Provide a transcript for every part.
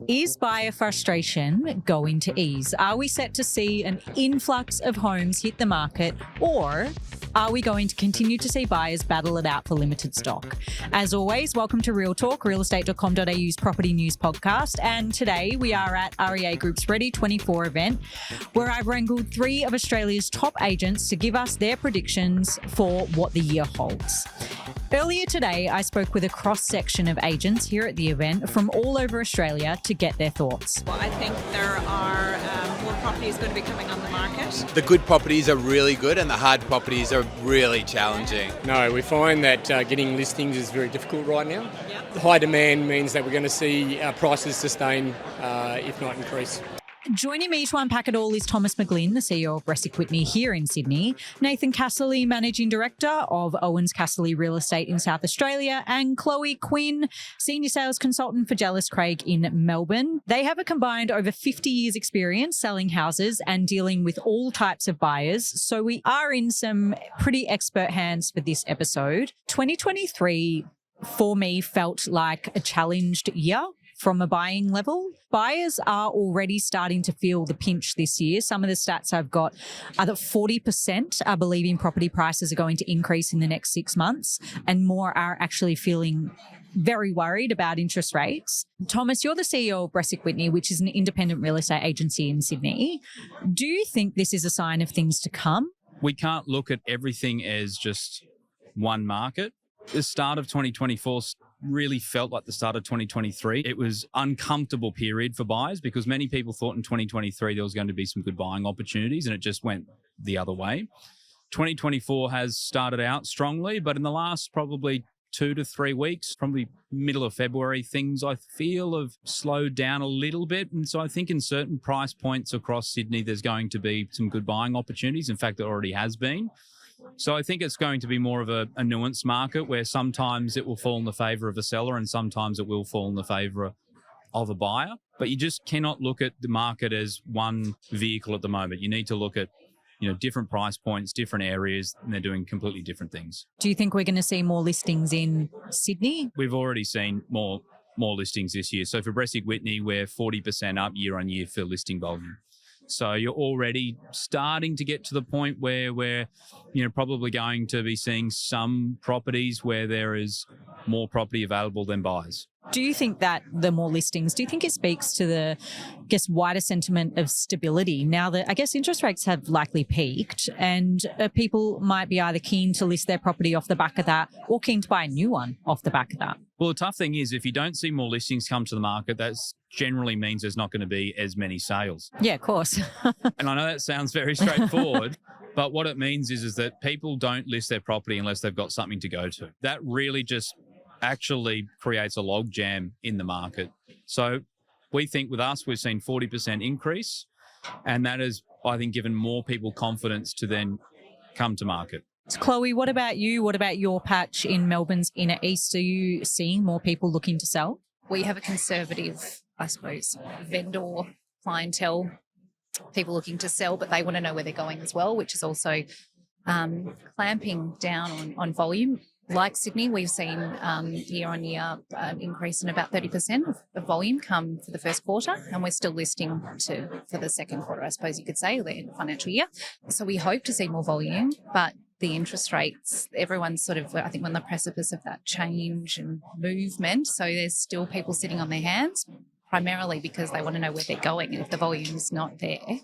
Is buyer frustration going to ease? Are we set to see an influx of homes hit the market, or are we going to continue to see buyers battle it out for limited stock? As always, welcome to Real Talk, realestate.com.au's property news podcast. And today we are at REA Group's Ready 24 event, where I've wrangled three of Australia's top agents to give us their predictions for what the year holds. Earlier today, I spoke with a cross-section of agents here at the event from all over Australia to get their thoughts. Well, I think there are more properties going to be coming on the market. The good properties are really good and the hard properties are really challenging. No, we find that getting listings is very difficult right now. Yep. The high demand means that we're going to see prices sustain, if not increase. Joining me to unpack it all is Thomas McGylnn, the CEO of BresicWhitney here in Sydney, Nathan Casserly, Managing Director of Ouwens Casserly Real Estate in South Australia, and Quinn, Senior Sales Consultant for Jellis in Melbourne. They have a combined over 50 years experience selling houses and dealing with all types of buyers, so we are in some pretty expert hands for this episode. 2023 for me felt like a challenged year. From a buying level, buyers are already starting to feel the pinch this year. Some of the stats I've got are that 40% are believing property prices are going to increase in the next 6 months, and more are actually feeling very worried about interest rates. Thomas, you're the CEO of BresicWhitney, which is an independent real estate agency in Sydney. Do you think this is a sign of things to come? We can't look at everything as just one market. The start of 2024 really felt like the start of 2023. It was an uncomfortable period for buyers because many people thought in 2023 there was going to be some good buying opportunities, and it just went the other way. 2024 has started out strongly, but in the last probably 2 to 3 weeks, probably middle of February, things I feel have slowed down a little bit. And so I think in certain price points across Sydney, there's going to be some good buying opportunities. In fact, there already has been. So I think it's going to be more of a nuanced market where sometimes it will fall in the favour of a seller and sometimes it will fall in the favour of a buyer. But you just cannot look at the market as one vehicle at the moment. You need to look at, different price points, different areas, and they're doing completely different things. Do you think we're going to see more listings in Sydney? We've already seen more listings this year. So for BresicWhitney, we're 40% up year on year for listing volume. So you're already starting to get to the point where we're, probably going to be seeing some properties where there is more property available than buyers. Do you think that the more listings, do you think it speaks to the, wider sentiment of stability now that, interest rates have likely peaked and people might be either keen to list their property off the back of that or keen to buy a new one off the back of that? Well, the tough thing is if you don't see more listings come to the market, that generally means there's not going to be as many sales. Yeah, of course. And I know that sounds very straightforward, but what it means is that people don't list their property unless they've got something to go to. That really just actually creates a log jam in the market. So we think with us, we've seen 40% increase, and that has, I think, given more people confidence to then come to market. So Chloe, what about you? What about your patch in Melbourne's inner east? Are you seeing more people looking to sell? We have a conservative, vendor clientele, people looking to sell, but they want to know where they're going as well, which is also clamping down on volume. Like Sydney, we've seen year on year an increase in about 30% of volume come for the first quarter, and we're still listing for the second quarter, I suppose you could say, the end of financial year. So we hope to see more volume, but the interest rates, everyone's sort of, I think, on the precipice of that change and movement. So there's still people sitting on their hands, primarily because they want to know where they're going. And if the volume's not there,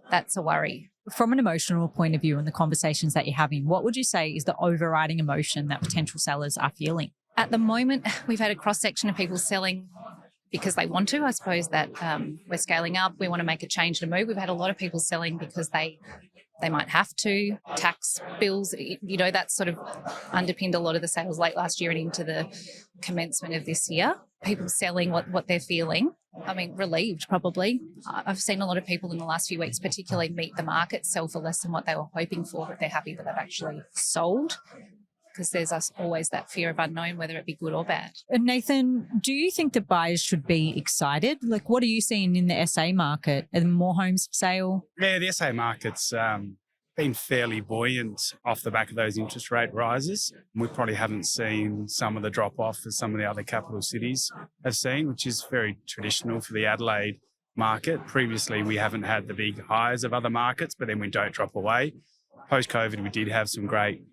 that's a worry. From an emotional point of view and the conversations that you're having, what would you say is the overriding emotion that potential sellers are feeling? At the moment, we've had a cross-section of people selling because they want to. I suppose that we're scaling up. We want to make a change and a move. We've had a lot of people selling because they might have to. Tax bills, that sort of underpinned a lot of the sales late last year and into the commencement of this year. People selling what they're feeling. Relieved probably. I've seen a lot of people in the last few weeks, particularly meet the market, sell for less than what they were hoping for, but they're happy that they've actually sold, because there's always that fear of unknown, whether it be good or bad. And Nathan, do you think that buyers should be excited? Like, what are you seeing in the SA market? Are there more homes for sale? Yeah, the SA market's been fairly buoyant off the back of those interest rate rises. We probably haven't seen some of the drop-off as some of the other capital cities have seen, which is very traditional for the Adelaide market. Previously, we haven't had the big highs of other markets, but then we don't drop away. Post-COVID, we did have some great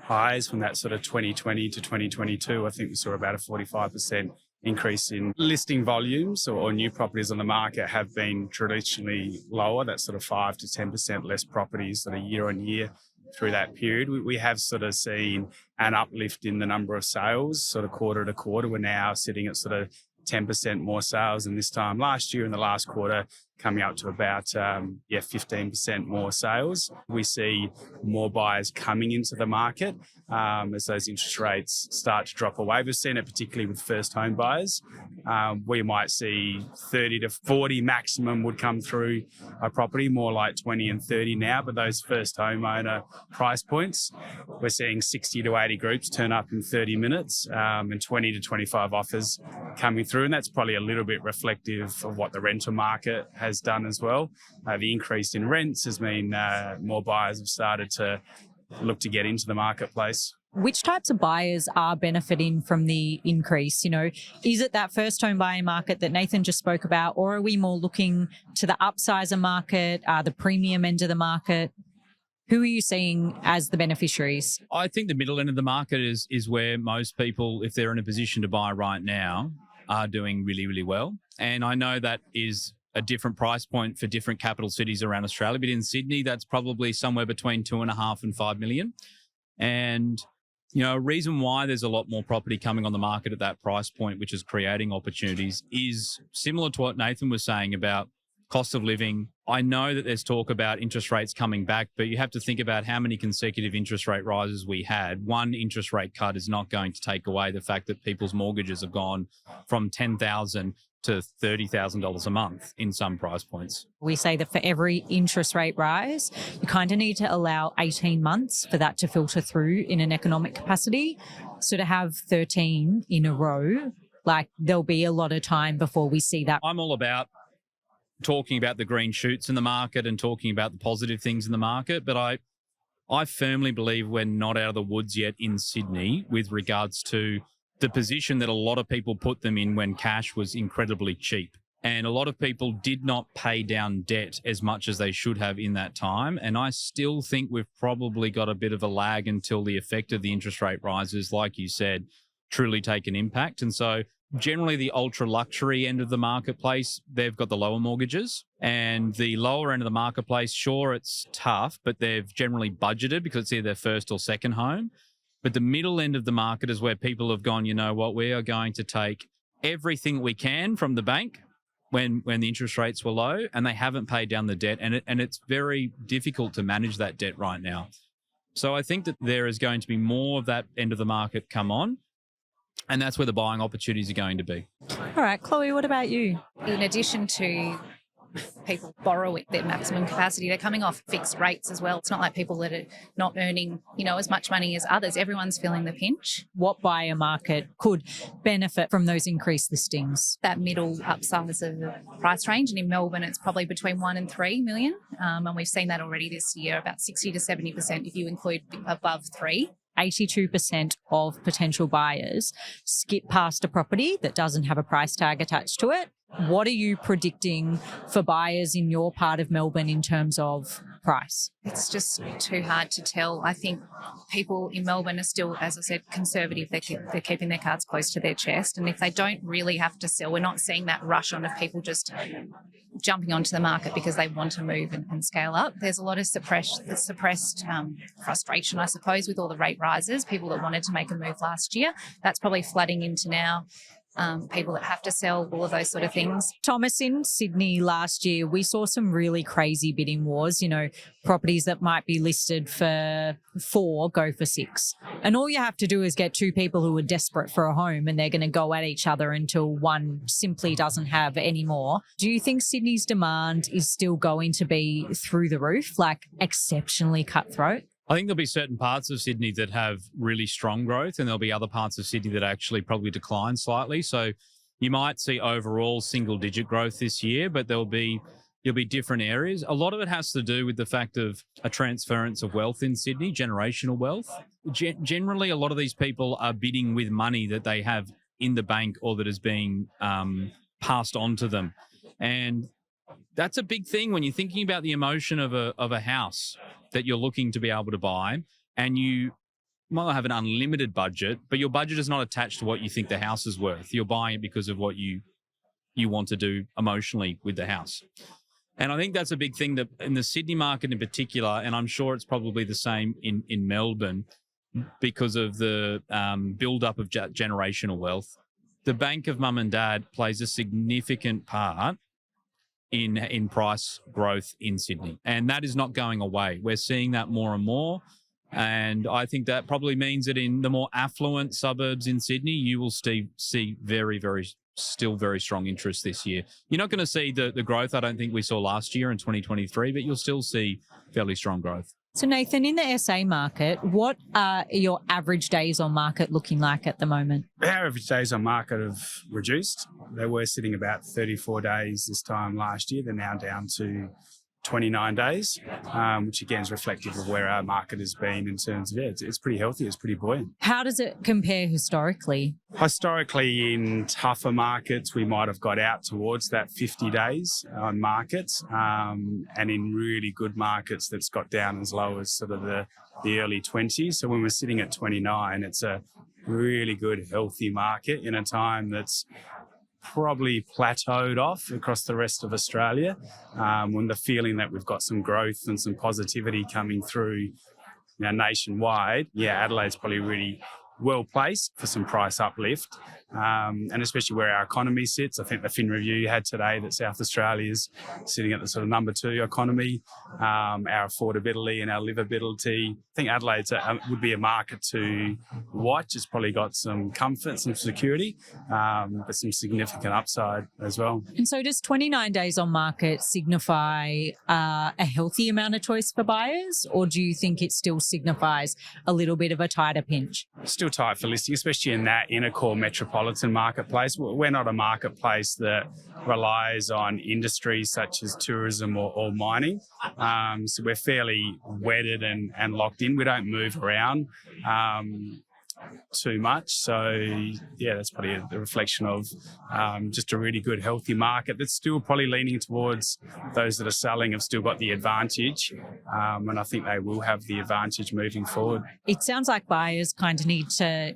highs from that sort of 2020 to 2022. I think we saw about a 45% increase in listing volumes or new properties on the market have been traditionally lower. That's sort of 5 to 10% less properties sort of year on year through that period. We have sort of seen an uplift in the number of sales, sort of quarter to quarter. We're now sitting at sort of 10% more sales than this time last year, in the last quarter coming up to about 15% more sales. We see more buyers coming into the market as those interest rates start to drop away. We've seen it particularly with first home buyers. We might see 30 to 40 maximum would come through a property, more like 20 and 30 now, but those first homeowner price points, we're seeing 60 to 80 groups turn up in 30 minutes and 20 to 25 offers coming through, and that's probably a little bit reflective of what the rental market has done as well. The increase in rents has mean more buyers have started to look to get into the marketplace. Which types of buyers are benefiting from the increase? You know, is it that first home buyer market that Nathan just spoke about, or are we more looking to the upsizer market, the premium end of the market? Who are you seeing as the beneficiaries? I think the middle end of the market is where most people, if they're in a position to buy right now, are doing really, really well. And I know that is a different price point for different capital cities around Australia, but in Sydney, that's probably somewhere between 2.5 and 5 million. And, you know, a reason why there's a lot more property coming on the market at that price point, which is creating opportunities, is similar to what Nathan was saying about cost of living. I know that there's talk about interest rates coming back, but you have to think about how many consecutive interest rate rises we had. One interest rate cut is not going to take away the fact that people's mortgages have gone from $10,000 to $30,000 a month in some price points. We say that for every interest rate rise, you kind of need to allow 18 months for that to filter through in an economic capacity. So to have 13 in a row, like there'll be a lot of time before we see that. I'm all about talking about the green shoots in the market and talking about the positive things in the market, but I firmly believe we're not out of the woods yet in Sydney with regards to the position that a lot of people put them in when cash was incredibly cheap. And a lot of people did not pay down debt as much as they should have in that time. And I still think we've probably got a bit of a lag until the effect of the interest rate rises, like you said, truly take an impact. And so generally the ultra luxury end of the marketplace, they've got the lower mortgages, and the lower end of the marketplace, sure, it's tough, but they've generally budgeted because it's either their first or second home. But the middle end of the market is where people have gone, you know what, we are going to take everything we can from the bank when the interest rates were low, and they haven't paid down the debt. And it's very difficult to manage that debt right now. So I think that there is going to be more of that end of the market come on. And that's where the buying opportunities are going to be. All right, Chloe, what about you? In addition to people borrowing their maximum capacity, they're coming off fixed rates as well. It's not like people that are not earning, you know, as much money as others. Everyone's feeling the pinch. What buyer market could benefit from those increased listings? That middle upsize of the price range. And in Melbourne, it's probably between 1 and 3 million. And we've seen that already this year, about 60 to 70% if you include above 3. 82% of potential buyers skip past a property that doesn't have a price tag attached to it. What are you predicting for buyers in your part of Melbourne in terms of price? It's just too hard to tell. I think people in Melbourne are still, as I said, conservative. They're keeping their cards close to their chest. And if they don't really have to sell, we're not seeing that rush on of people just jumping onto the market because they want to move and scale up. There's a lot of suppressed frustration, I suppose, with all the rate rises. People that wanted to make a move last year, that's probably flooding into now. People that have to sell, all of those sort of things. Thomas, in Sydney last year, we saw some really crazy bidding wars, you know, properties that might be listed for 4 go for 6. And all you have to do is get 2 people who are desperate for a home and they're going to go at each other until one simply doesn't have any more. Do you think Sydney's demand is still going to be through the roof, like exceptionally cutthroat? I think there'll be certain parts of Sydney that have really strong growth, and there'll be other parts of Sydney that actually probably decline slightly. So you might see overall single-digit growth this year, but there'll be There'll be different areas. A lot of it has to do with the fact of a transference of wealth in Sydney, generational wealth. Generally, a lot of these people are bidding with money that they have in the bank or that is being passed on to them. And that's a big thing when you're thinking about the emotion of a house that you're looking to be able to buy, and you might not have an unlimited budget, but your budget is not attached to what you think the house is worth. You're buying it because of what you want to do emotionally with the house. And I think that's a big thing that in the Sydney market in particular, and I'm sure it's probably the same in Melbourne because of the build-up of generational wealth, the bank of mum and dad plays a significant part in price growth in Sydney. And that is not going away. We're seeing that more and more. And I think that probably means that in the more affluent suburbs in Sydney, you will see still very strong interest this year. You're not going to see the growth I don't think we saw last year in 2023, but you'll still see fairly strong growth. So Nathan, in the SA market, what are your average days on market looking like at the moment? Our average days on market have reduced. They were sitting about 34 days this time last year. They're now down to 29 days, which again is reflective of where our market has been in terms of, it's pretty healthy, it's pretty buoyant. How does it compare historically? Historically, in tougher markets, we might have got out towards that 50 days on markets, and in really good markets, that's got down as low as sort of the early 20s. So when we're sitting at 29, it's a really good, healthy market in a time that's probably plateaued off across the rest of Australia, when the feeling that we've got some growth and some positivity coming through nationwide. Adelaide's probably really well placed for some price uplift, and especially where our economy sits. I think the Fin Review had today that South Australia is sitting at the sort of number 2 economy. Our affordability and our livability. I think Adelaide would be a market to watch. It's probably got some comfort, some security, but some significant upside as well. And so does 29 days on market signify a healthy amount of choice for buyers, or do you think it still signifies a little bit of a tighter pinch? Still tight for listing, especially in that inner core metropolitan marketplace. We're not a marketplace that relies on industries such as tourism or mining. So we're fairly wedded and locked in. We don't move around too much. So, that's probably a reflection of just a really good, healthy market that's still probably leaning towards those that are selling have still got the advantage. And I think they will have the advantage moving forward. It sounds like buyers kind of need to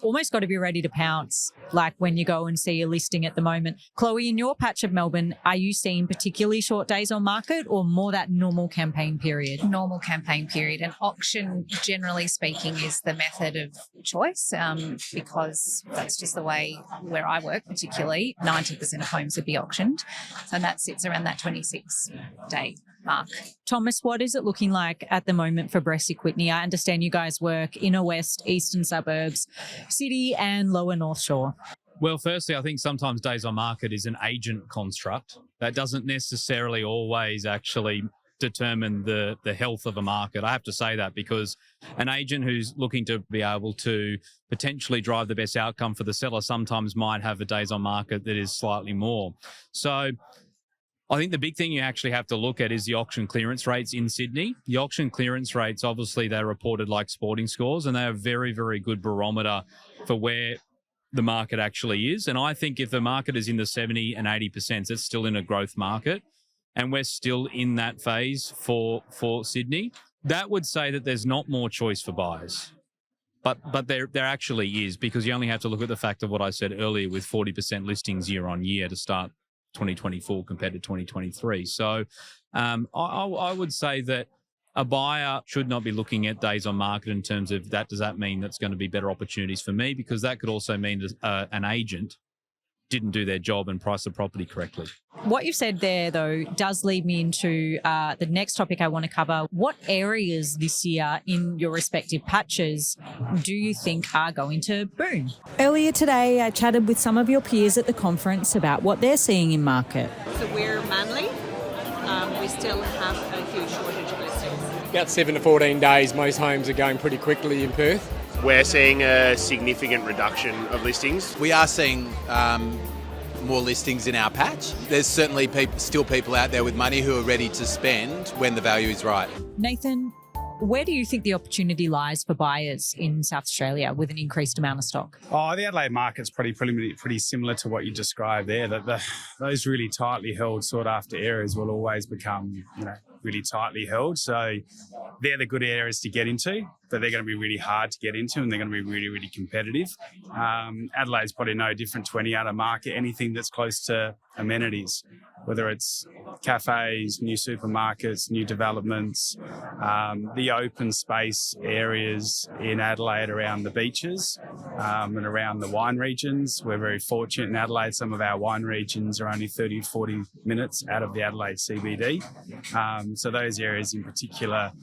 almost got to be ready to pounce, like when you go and see a listing at the moment. Chloe, in your patch of Melbourne, are you seeing particularly short days on market or more that normal campaign period? Normal campaign period. And auction, generally speaking, is the method of choice, because that's just the way where I work, particularly 90% of homes would be auctioned. So that sits around that 26-day mark. Thomas, what is it looking like at the moment for BresicWhitney? I understand you guys work inner west, eastern suburbs, city and lower North Shore. Well, firstly, I think sometimes days on market is an agent construct. That doesn't necessarily always actually determine the health of a market. I have to say that because an agent who's looking to be able to potentially drive the best outcome for the seller sometimes might have a days on market that is slightly more. So I think the big thing you actually have to look at is the auction clearance rates in Sydney. The auction clearance rates, obviously, they're reported like sporting scores, and they're a very, very good barometer for where the market actually is. And I think if the market is in the 70 and 80%, it's still in a growth market, and we're still in that phase for Sydney. That would say that there's not more choice for buyers. But there actually is, because you only have to look at the fact of what I said earlier with 40% listings year on year to start 2024 compared to 2023. So I would say that a buyer should not be looking at days on market in terms of that. Does that mean that's going to be better opportunities for me? Because that could also mean an agent didn't do their job and price the property correctly. What you've said there, though, does lead me into the next topic I want to cover. What areas this year in your respective patches do you think are going to boom? Earlier today, I chatted with some of your peers at the conference about what they're seeing in market. So we're Manly. We still have a huge shortage of listings. About 7 to 14 days, most homes are going pretty quickly in Perth. We're seeing a significant reduction of listings. We are seeing more listings in our patch. There's certainly still people out there with money who are ready to spend when the value is right. Nathan, where do you think the opportunity lies for buyers in South Australia with an increased amount of stock? Oh, the Adelaide market's pretty similar to what you described there. That those really tightly held, sought after areas will always become, really tightly held. So they're the good areas to get into, but they're going to be really hard to get into, and they're going to be really, really competitive. Adelaide's probably no different to any other market. Anything that's close to amenities, whether it's cafes, new supermarkets, new developments, the open space areas in Adelaide around the beaches and around the wine regions. We're very fortunate in Adelaide. Some of our wine regions are only 30, 40 minutes out of the Adelaide CBD. So those areas in particular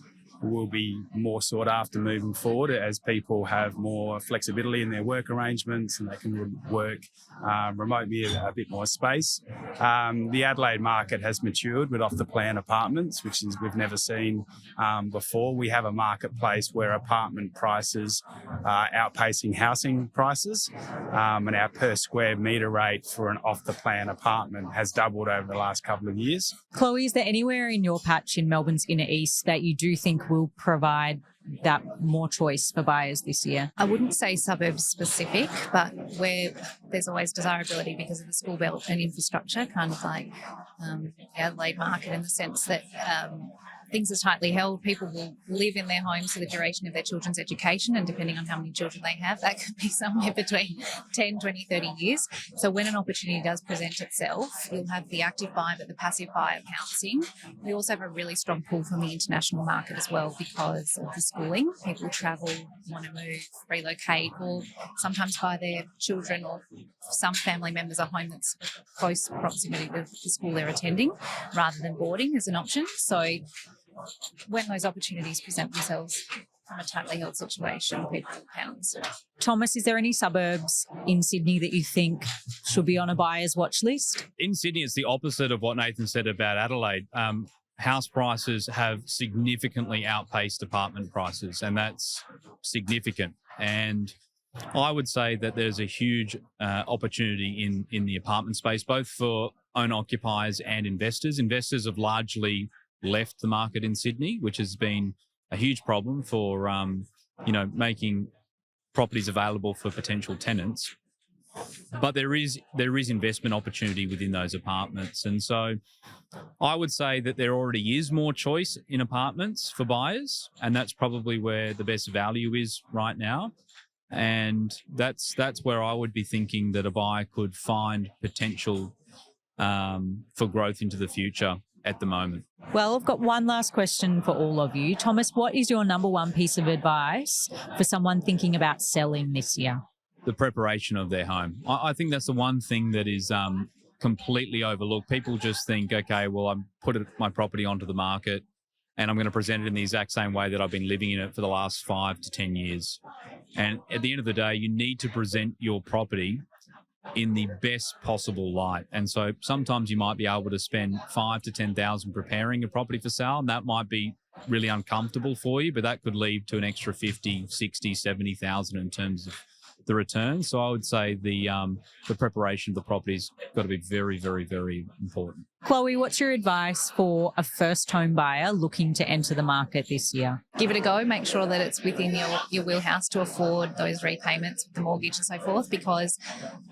will be more sought after moving forward as people have more flexibility in their work arrangements and they can work remotely a bit more space. The Adelaide market has matured with off-the-plan apartments, which is we've never seen before. We have a marketplace where apartment prices are outpacing housing prices, and our per square metre rate for an off-the-plan apartment has doubled over the last couple of years. Chloe, is there anywhere in your patch in Melbourne's inner east that you do think will provide that more choice for buyers this year? I wouldn't say suburbs specific, but where there's always desirability because of the school belt and infrastructure, kind of like the Adelaide market, in the sense that things are tightly held. People will live in their homes for the duration of their children's education, and depending on how many children they have, that could be somewhere between 10, 20, 30 years. So when an opportunity does present itself, you'll have the active buyer but the passive buyer pouncing. We also have a really strong pull from the international market as well because of the schooling. People travel, want to move, relocate, or sometimes buy their children or some family members a home that's close proximity to the school they're attending rather than boarding as an option. So when those opportunities present themselves from a tightly held situation, people will pounce. Thomas, is there any suburbs in Sydney that you think should be on a buyer's watch list? In Sydney, it's the opposite of what Nathan said about Adelaide. House prices have significantly outpaced apartment prices, and that's significant. And I would say that there's a huge opportunity in the apartment space, both for owner-occupiers and investors. Investors have largely left the market in Sydney, which has been a huge problem for, making properties available for potential tenants. But there is investment opportunity within those apartments. And so I would say that there already is more choice in apartments for buyers, and that's probably where the best value is right now. And that's where I would be thinking that a buyer could find potential for growth into the future at the moment. Well, I've got one last question for all of you. Thomas, what is your number one piece of advice for someone thinking about selling this year? The preparation of their home. I think that's the one thing that is completely overlooked. People just think, okay, well, I'm put my property onto the market and I'm going to present it in the exact same way that I've been living in it for the last 5 to 10 years. And at the end of the day, you need to present your property in the best possible light. And so sometimes you might be able to spend 5,000 to 10,000 preparing a property for sale, and that might be really uncomfortable for you, but that could lead to an extra 50, 60, 70,000 in terms of the return. So I would say the preparation of the property's got to be very, very, very important. Chloe, what's your advice for a first home buyer looking to enter the market this year? Give it a go. Make sure that it's within your wheelhouse to afford those repayments with the mortgage and so forth, because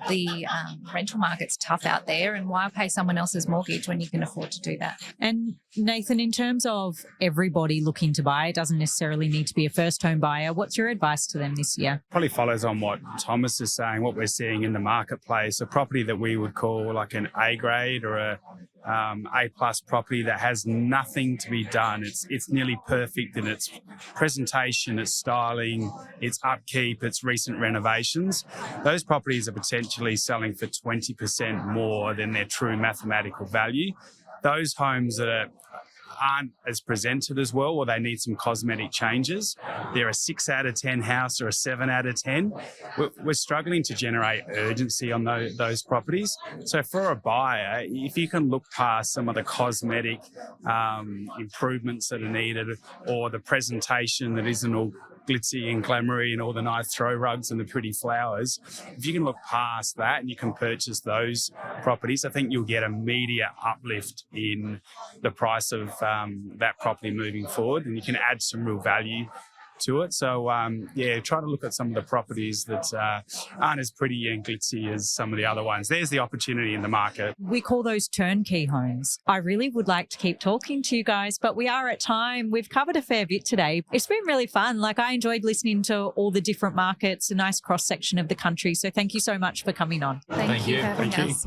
the rental market's tough out there, and why pay someone else's mortgage when you can afford to do that? And Nathan, in terms of everybody looking to buy, it doesn't necessarily need to be a first home buyer. What's your advice to them this year? Probably follows on what Thomas is saying, what we're seeing in the marketplace. A property that we would call like an A grade or a A+ property that has nothing to be done. It's nearly perfect in its presentation, its styling, its upkeep, its recent renovations. Those properties are potentially selling for 20% more than their true mathematical value. Those homes that aren't as presented as well, or they need some cosmetic changes, they're a 6 out of 10 house or a 7 out of 10. We're struggling to generate urgency on those properties. So for a buyer, if you can look past some of the cosmetic improvements that are needed, or the presentation that isn't all glitzy and glamoury and all the nice throw rugs and the pretty flowers. If you can look past that and you can purchase those properties, I think you'll get immediate uplift in the price of that property moving forward, and you can add some real value to it. So try to look at some of the properties that aren't as pretty and glitzy as some of the other ones. There's the opportunity in the market. We call those turnkey homes. I really would like to keep talking to you guys, but we are at time. We've covered a fair bit today. It's been really fun. Like, I enjoyed listening to all the different markets, a nice cross section of the country. So thank you so much for coming on. Thank you for having Thank you. us.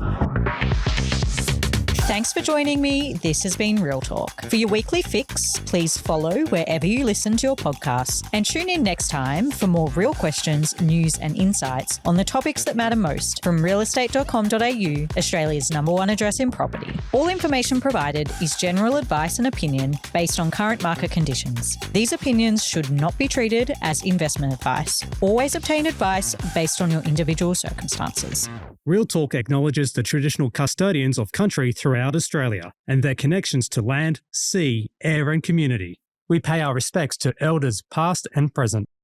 Thanks for joining me. This has been Real Talk. For your weekly fix, please follow wherever you listen to your podcasts and tune in next time for more real questions, news and insights on the topics that matter most from realestate.com.au, Australia's #1 address in property. All information provided is general advice and opinion based on current market conditions. These opinions should not be treated as investment advice. Always obtain advice based on your individual circumstances. Real Talk acknowledges the traditional custodians of country throughout Australia and their connections to land, sea, air and community. We pay our respects to elders past and present.